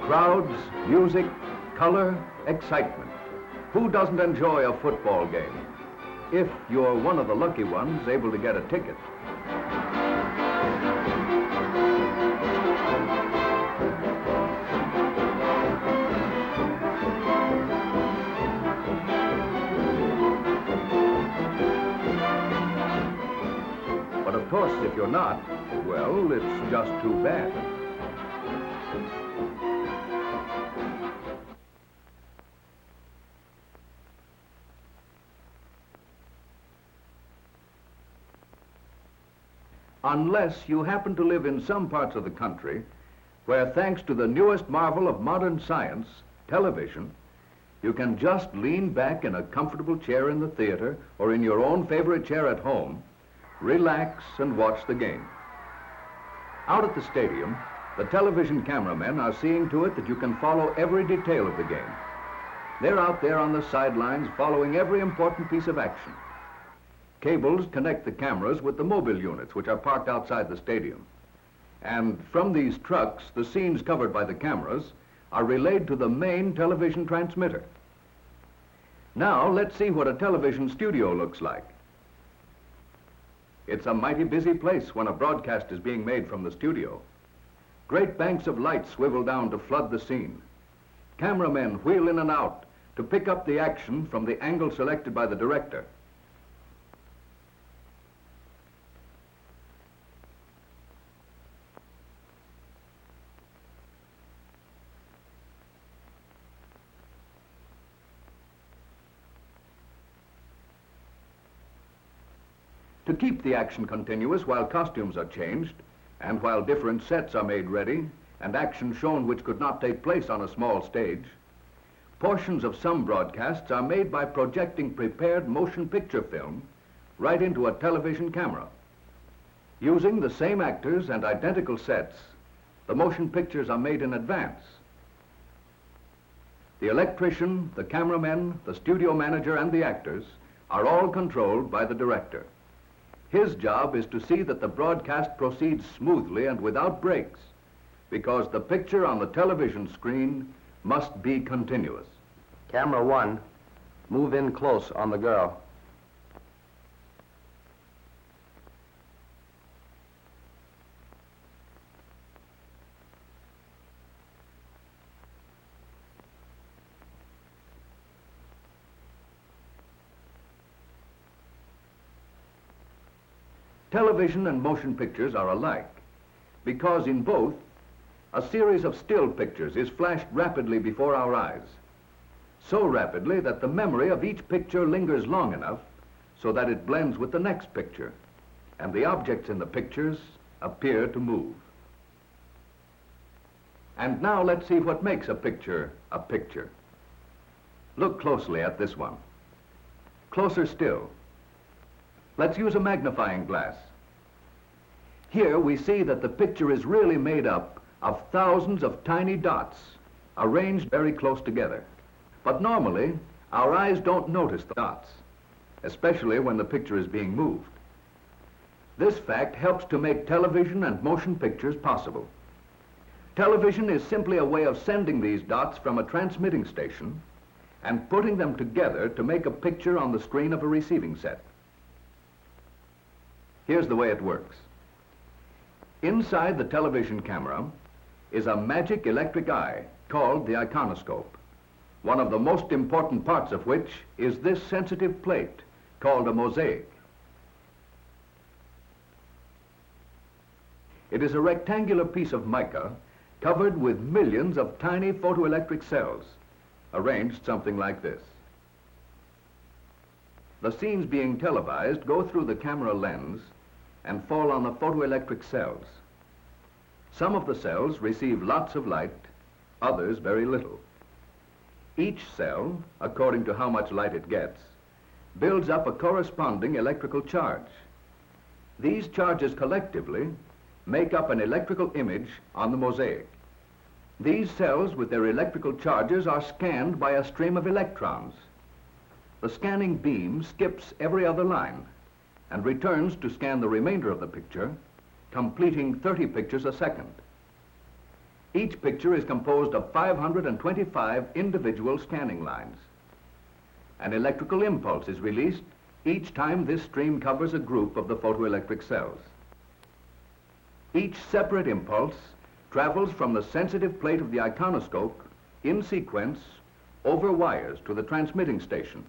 Crowds, music, color, excitement. Who doesn't enjoy a football game? If you're one of the lucky ones able to get a ticket. But of course, if you're not, well, it's just too bad. Unless you happen to live in some parts of the country where, thanks to the newest marvel of modern science, television, you can just lean back in a comfortable chair in the theater or in your own favorite chair at home, relax and watch the game. Out at the stadium, the television cameramen are seeing to it that you can follow every detail of the game. They're out there on the sidelines following every important piece of action. Cables connect the cameras with the mobile units, which are parked outside the stadium. And from these trucks, the scenes covered by the cameras are relayed to the main television transmitter. Now, let's see what a television studio looks like. It's a mighty busy place when a broadcast is being made from the studio. Great banks of light swivel down to flood the scene. Cameramen wheel in and out to pick up the action from the angle selected by the director. To keep the action continuous while costumes are changed, and while different sets are made ready, and action shown which could not take place on a small stage, portions of some broadcasts are made by projecting prepared motion picture film right into a television camera. Using the same actors and identical sets, the motion pictures are made in advance. The electrician, the cameramen, the studio manager, and the actors are all controlled by the director. His job is to see that the broadcast proceeds smoothly and without breaks, because the picture on the television screen must be continuous. Camera 1, move in close on the girl. Television and motion pictures are alike because in both, a series of still pictures is flashed rapidly before our eyes, so rapidly that the memory of each picture lingers long enough so that it blends with the next picture, and the objects in the pictures appear to move. And now let's see what makes a picture a picture. Look closely at this one. Closer still. Let's use a magnifying glass. Here we see that the picture is really made up of thousands of tiny dots arranged very close together. But normally, our eyes don't notice the dots, especially when the picture is being moved. This fact helps to make television and motion pictures possible. Television is simply a way of sending these dots from a transmitting station and putting them together to make a picture on the screen of a receiving set. Here's the way it works. Inside the television camera is a magic electric eye called the iconoscope, one of the most important parts of which is this sensitive plate called a mosaic. It is a rectangular piece of mica covered with millions of tiny photoelectric cells, arranged something like this. The scenes being televised go through the camera lens and fall on the photoelectric cells. Some of the cells receive lots of light, others very little. Each cell, according to how much light it gets, builds up a corresponding electrical charge. These charges collectively make up an electrical image on the mosaic. These cells with their electrical charges are scanned by a stream of electrons. The scanning beam skips every other line and returns to scan the remainder of the picture, completing 30 pictures a second. Each picture is composed of 525 individual scanning lines. An electrical impulse is released each time this stream covers a group of the photoelectric cells. Each separate impulse travels from the sensitive plate of the iconoscope in sequence over wires to the transmitting station,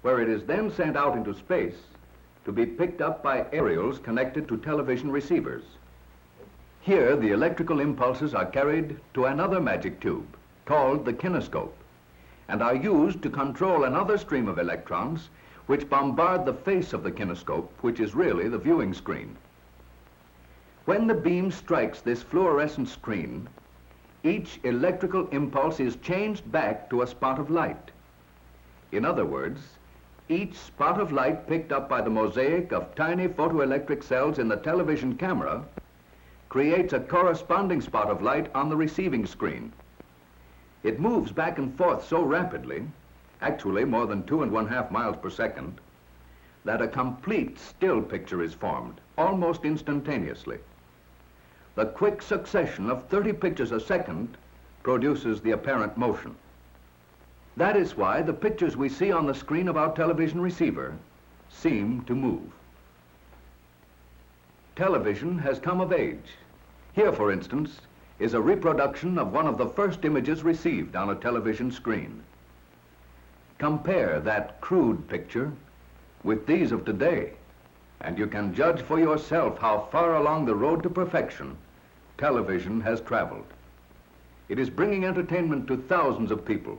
where it is then sent out into space to be picked up by aerials connected to television receivers. Here, the electrical impulses are carried to another magic tube called the kinescope and are used to control another stream of electrons which bombard the face of the kinescope, which is really the viewing screen. When the beam strikes this fluorescent screen, each electrical impulse is changed back to a spot of light. In other words, each spot of light picked up by the mosaic of tiny photoelectric cells in the television camera creates a corresponding spot of light on the receiving screen. It moves back and forth so rapidly, actually more than 2.5 miles per second, that a complete still picture is formed, almost instantaneously. The quick succession of 30 pictures a second produces the apparent motion. That is why the pictures we see on the screen of our television receiver seem to move. Television has come of age. Here, for instance, is a reproduction of one of the first images received on a television screen. Compare that crude picture with these of today, and you can judge for yourself how far along the road to perfection television has traveled. It is bringing entertainment to thousands of people.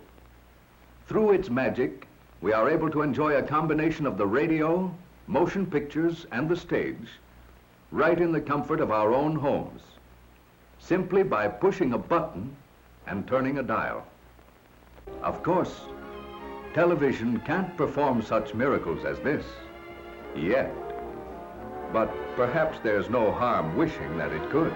Through its magic, we are able to enjoy a combination of the radio, motion pictures, and the stage right in the comfort of our own homes, simply by pushing a button and turning a dial. Of course, television can't perform such miracles as this, yet. But perhaps there's no harm wishing that it could.